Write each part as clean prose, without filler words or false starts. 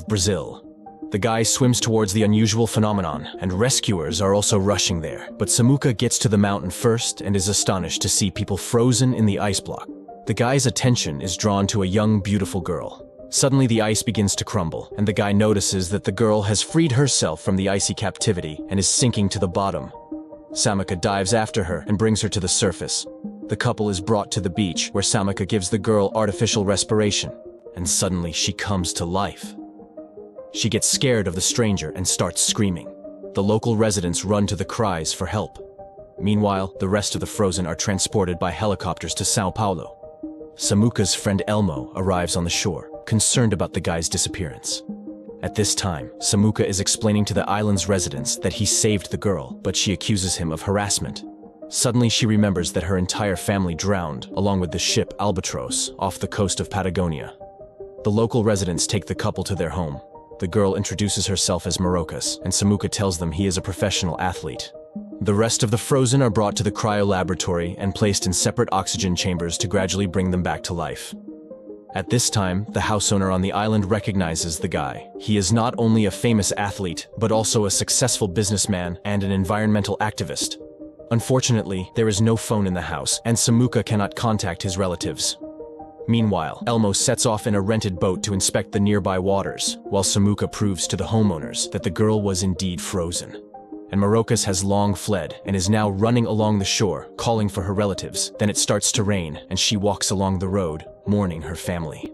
Brazil. The guy swims towards the unusual phenomenon, and rescuers are also rushing there. But Samuka gets to the mountain first and is astonished to see people frozen in the ice block. The guy's attention is drawn to a young, beautiful girl. Suddenly the ice begins to crumble, and the guy notices that the girl has freed herself from the icy captivity and is sinking to the bottom. Samuka dives after her and brings her to the surface. The couple is brought to the beach, where Samuka gives the girl artificial respiration, and suddenly she comes to life. She gets scared of the stranger and starts screaming. The local residents run to the cries for help. Meanwhile, the rest of the frozen are transported by helicopters to São Paulo. Samuka's friend Elmo arrives on the shore, concerned about the guy's disappearance. At this time, Samuka is explaining to the island's residents that he saved the girl, but she accuses him of harassment. Suddenly she remembers that her entire family drowned, along with the ship Albatross, off the coast of Patagonia. The local residents take the couple to their home. The girl introduces herself as Marocas, and Samuka tells them he is a professional athlete. The rest of the frozen are brought to the cryo laboratory and placed in separate oxygen chambers to gradually bring them back to life. At this time, the house owner on the island recognizes the guy. He is not only a famous athlete, but also a successful businessman and an environmental activist. Unfortunately, there is no phone in the house, and Samuka cannot contact his relatives. Meanwhile, Elmo sets off in a rented boat to inspect the nearby waters, while Samuka proves to the homeowners that the girl was indeed frozen. And Marocas has long fled and is now running along the shore, calling for her relatives. Then it starts to rain, and she walks along the road, mourning her family.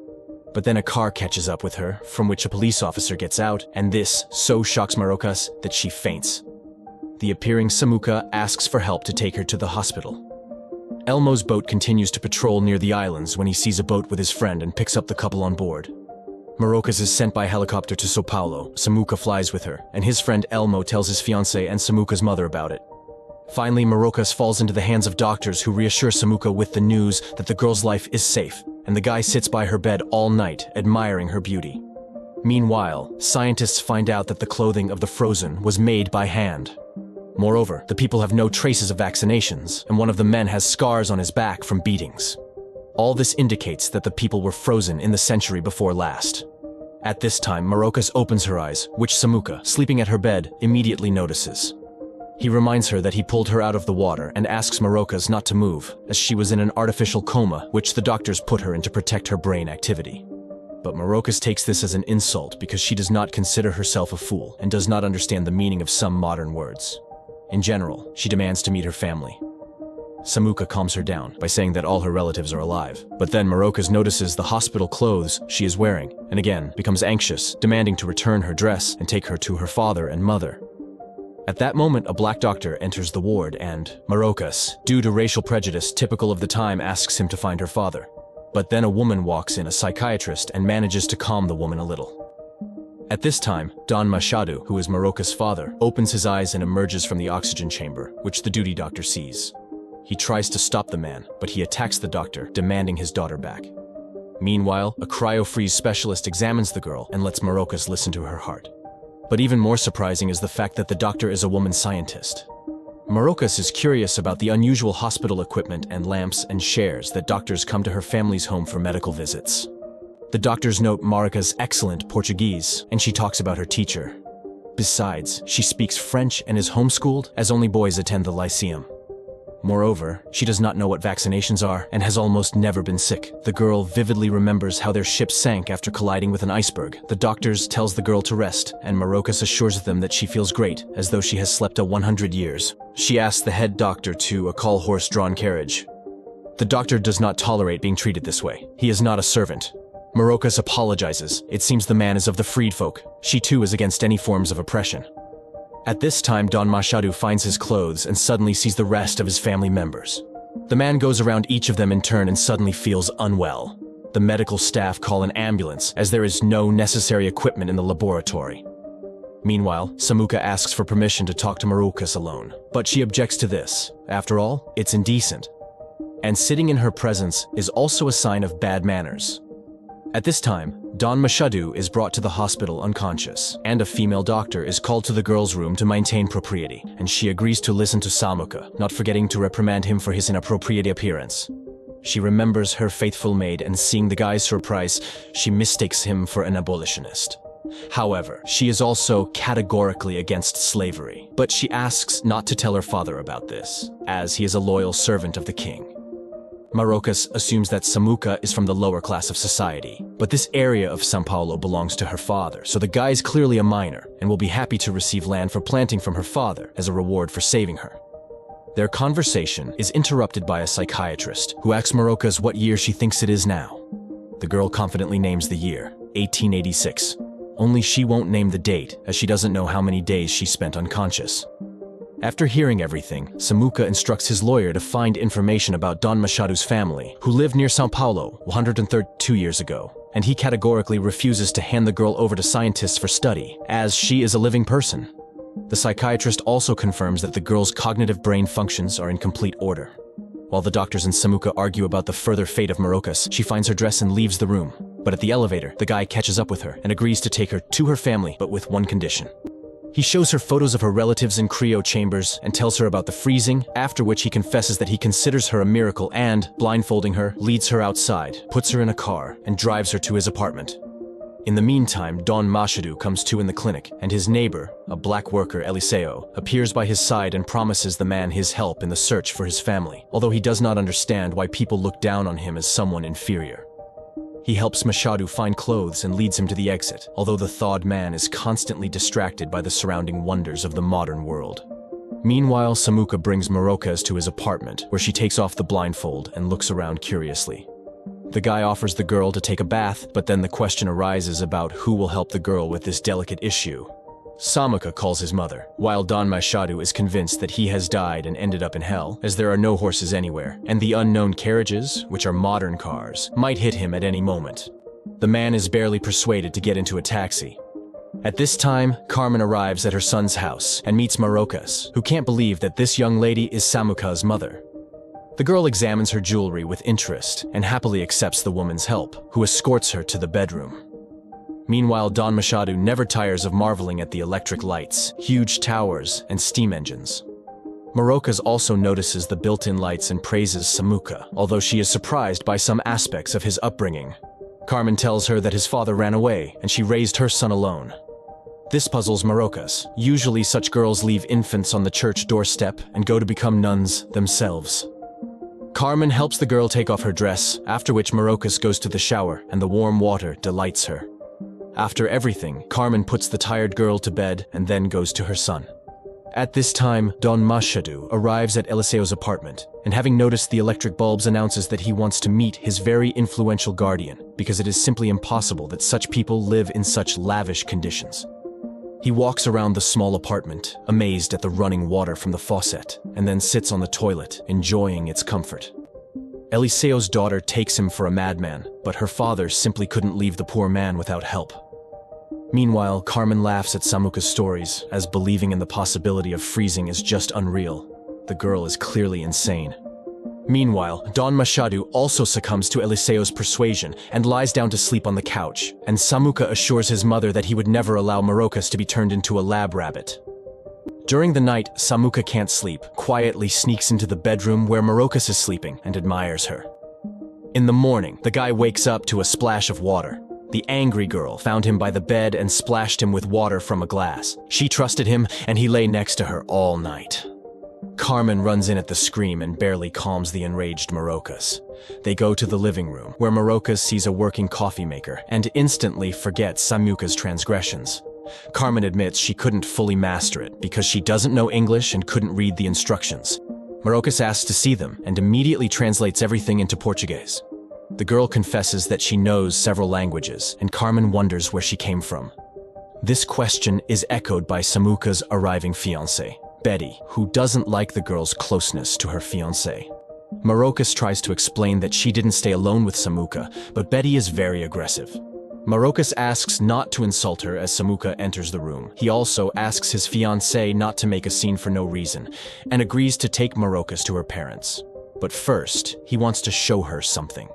But then a car catches up with her, from which a police officer gets out, and this so shocks Marocas that she faints. The appearing Samuka asks for help to take her to the hospital. Elmo's boat continues to patrol near the islands when he sees a boat with his friend and picks up the couple on board. Marocas is sent by helicopter to São Paulo. Samuka flies with her, and his friend Elmo tells his fiancée and Samuka's mother about it. Finally, Marocas falls into the hands of doctors who reassure Samuka with the news that the girl's life is safe, and the guy sits by her bed all night, admiring her beauty. Meanwhile, scientists find out that the clothing of the frozen was made by hand. Moreover, the people have no traces of vaccinations, and one of the men has scars on his back from beatings. All this indicates that the people were frozen in the century before last. At this time, Marocas opens her eyes, which Samuka, sleeping at her bed, immediately notices. He reminds her that he pulled her out of the water and asks Marocas not to move, as she was in an artificial coma, which the doctors put her in to protect her brain activity. But Marocas takes this as an insult because she does not consider herself a fool and does not understand the meaning of some modern words. In general, she demands to meet her family. Samuka calms her down by saying that all her relatives are alive. But then Marocas notices the hospital clothes she is wearing, and again becomes anxious, demanding to return her dress and take her to her father and mother. At that moment, a black doctor enters the ward and Marocas, due to racial prejudice typical of the time, asks him to find her father. But then a woman walks in, a psychiatrist, and manages to calm the woman a little. At this time, Don Machado, who is Marocas' father, opens his eyes and emerges from the oxygen chamber, which the duty doctor sees. He tries to stop the man, but he attacks the doctor, demanding his daughter back. Meanwhile, a cryo-freeze specialist examines the girl and lets Marocas listen to her heart. But even more surprising is the fact that the doctor is a woman scientist. Marocas is curious about the unusual hospital equipment and lamps and shares that doctors come to her family's home for medical visits. The doctors note Marocas' excellent Portuguese, and she talks about her teacher. Besides, she speaks French and is homeschooled, as only boys attend the lyceum. Moreover, she does not know what vaccinations are and has almost never been sick. The girl vividly remembers how their ship sank after colliding with an iceberg. The doctors tells the girl to rest, and Marocas assures them that she feels great, as though she has slept 100 years. She asks the head doctor to call horse-drawn carriage. The doctor does not tolerate being treated this way. He is not a servant. Marocas apologizes. It seems the man is of the freed folk. She too is against any forms of oppression. At this time, Don Machado finds his clothes and suddenly sees the rest of his family members. The man goes around each of them in turn and suddenly feels unwell. The medical staff call an ambulance, as there is no necessary equipment in the laboratory. Meanwhile, Samuka asks for permission to talk to Marocas alone, but she objects to this. After all, it's indecent. And sitting in her presence is also a sign of bad manners. At this time, Don Machado is brought to the hospital unconscious, and a female doctor is called to the girl's room to maintain propriety, and she agrees to listen to Samuka, not forgetting to reprimand him for his inappropriate appearance. She remembers her faithful maid, and seeing the guy's surprise, she mistakes him for an abolitionist. However, she is also categorically against slavery, but she asks not to tell her father about this, as he is a loyal servant of the king. Marocas assumes that Samuca is from the lower class of society, but this area of São Paulo belongs to her father, so the guy is clearly a minor and will be happy to receive land for planting from her father as a reward for saving her. Their conversation is interrupted by a psychiatrist who asks Marocas what year she thinks it is now. The girl confidently names the year, 1886. Only she won't name the date, as she doesn't know how many days she spent unconscious. After hearing everything, Samuca instructs his lawyer to find information about Don Machado's family, who lived near São Paulo 132 years ago, and he categorically refuses to hand the girl over to scientists for study, as she is a living person. The psychiatrist also confirms that the girl's cognitive brain functions are in complete order. While the doctors and Samuca argue about the further fate of Marocas, she finds her dress and leaves the room. But at the elevator, the guy catches up with her and agrees to take her to her family, but with one condition. He shows her photos of her relatives in cryo chambers and tells her about the freezing, after which he confesses that he considers her a miracle and, blindfolding her, leads her outside, puts her in a car, and drives her to his apartment. In the meantime, Don Machado comes to in the clinic, and his neighbor, a black worker, Eliseo, appears by his side and promises the man his help in the search for his family, although he does not understand why people look down on him as someone inferior. He helps Machado find clothes and leads him to the exit, although the thawed man is constantly distracted by the surrounding wonders of the modern world. Meanwhile, Samuca brings Marocas to his apartment, where she takes off the blindfold and looks around curiously. The guy offers the girl to take a bath, but then the question arises about who will help the girl with this delicate issue. Samuca calls his mother, while Don Machado is convinced that he has died and ended up in hell, as there are no horses anywhere, and the unknown carriages, which are modern cars, might hit him at any moment. The man is barely persuaded to get into a taxi. At this time, Carmen arrives at her son's house and meets Marocas, who can't believe that this young lady is Samuca's mother. The girl examines her jewelry with interest and happily accepts the woman's help, who escorts her to the bedroom. Meanwhile, Don Machado never tires of marveling at the electric lights, huge towers, and steam engines. Marocas also notices the built-in lights and praises Samuca, although she is surprised by some aspects of his upbringing. Carmen tells her that his father ran away and she raised her son alone. This puzzles Marocas. Usually such girls leave infants on the church doorstep and go to become nuns themselves. Carmen helps the girl take off her dress, after which Marocas goes to the shower and the warm water delights her. After everything, Carmen puts the tired girl to bed and then goes to her son. At this time, Don Machado arrives at Eliseo's apartment, and having noticed the electric bulbs announces that he wants to meet his very influential guardian, because it is simply impossible that such people live in such lavish conditions. He walks around the small apartment, amazed at the running water from the faucet, and then sits on the toilet, enjoying its comfort. Eliseo's daughter takes him for a madman, but her father simply couldn't leave the poor man without help. Meanwhile, Carmen laughs at Samuca's stories, as believing in the possibility of freezing is just unreal. The girl is clearly insane. Meanwhile, Don Machado also succumbs to Eliseo's persuasion and lies down to sleep on the couch, and Samuca assures his mother that he would never allow Marocas to be turned into a lab rabbit. During the night, Samuca can't sleep, quietly sneaks into the bedroom where Marocas is sleeping and admires her. In the morning, the guy wakes up to a splash of water. The angry girl found him by the bed and splashed him with water from a glass. She trusted him, and he lay next to her all night. Carmen runs in at the scream and barely calms the enraged Marocas. They go to the living room, where Marocas sees a working coffee maker and instantly forgets Samuca's transgressions. Carmen admits she couldn't fully master it because she doesn't know English and couldn't read the instructions. Marocas asks to see them and immediately translates everything into Portuguese. The girl confesses that she knows several languages, and Carmen wonders where she came from. This question is echoed by Samuca's arriving fiancée, Betty, who doesn't like the girl's closeness to her fiancé. Marocas tries to explain that she didn't stay alone with Samuca, but Betty is very aggressive. Marocas asks not to insult her as Samuca enters the room. He also asks his fiancée not to make a scene for no reason, and agrees to take Marocas to her parents. But first, he wants to show her something.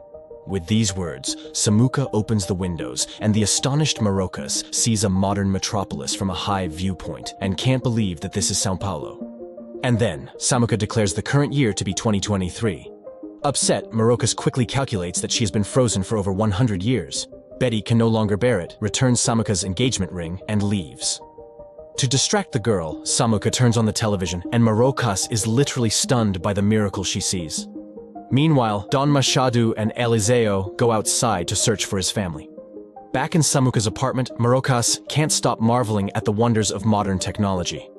With these words, Samuca opens the windows, and the astonished Marocas sees a modern metropolis from a high viewpoint, and can't believe that this is São Paulo. And then, Samuca declares the current year to be 2023. Upset, Marocas quickly calculates that she has been frozen for over 100 years. Betty can no longer bear it, returns Samuka's engagement ring, and leaves. To distract the girl, Samuka turns on the television, and Marokas is literally stunned by the miracle she sees. Meanwhile, Don Machado and Eliseo go outside to search for his family. Back in Samuka's apartment, Marokas can't stop marveling at the wonders of modern technology.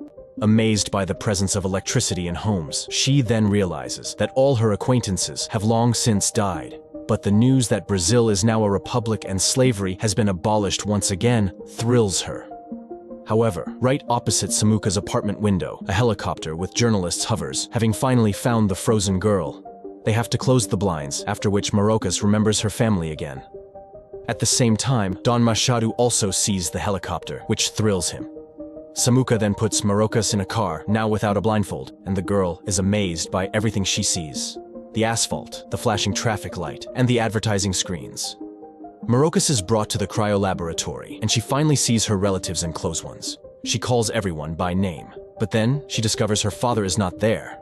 Amazed by the presence of electricity in homes, she then realizes that all her acquaintances have long since died. But the news that Brazil is now a republic and slavery has been abolished once again thrills her. However, right opposite Samuka's apartment window, a helicopter with journalists hovers, having finally found the frozen girl. They have to close the blinds, after which Marokas remembers her family again. At the same time, Don Machado also sees the helicopter, which thrills him. Samuka then puts Marokas in a car, now without a blindfold, and the girl is amazed by everything she sees. The asphalt, the flashing traffic light, and the advertising screens. Marokas is brought to the cryolaboratory, and she finally sees her relatives and close ones. She calls everyone by name, but then she discovers her father is not there.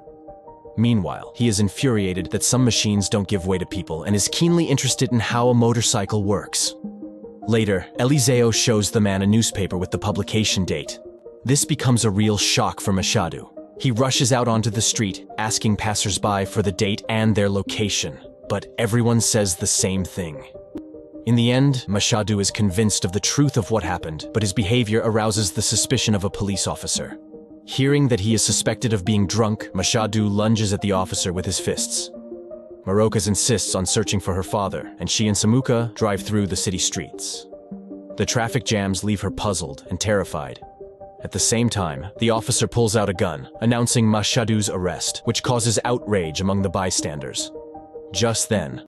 Meanwhile, he is infuriated that some machines don't give way to people and is keenly interested in how a motorcycle works. Later, Eliseo shows the man a newspaper with the publication date. This becomes a real shock for Machado. He rushes out onto the street, asking passers-by for the date and their location, but everyone says the same thing. In the end, Machado is convinced of the truth of what happened, but his behavior arouses the suspicion of a police officer. Hearing that he is suspected of being drunk, Machado lunges at the officer with his fists. Marokas insists on searching for her father, and she and Samuka drive through the city streets. The traffic jams leave her puzzled and terrified. At the same time, the officer pulls out a gun, announcing Machado's arrest, which causes outrage among the bystanders. Just then,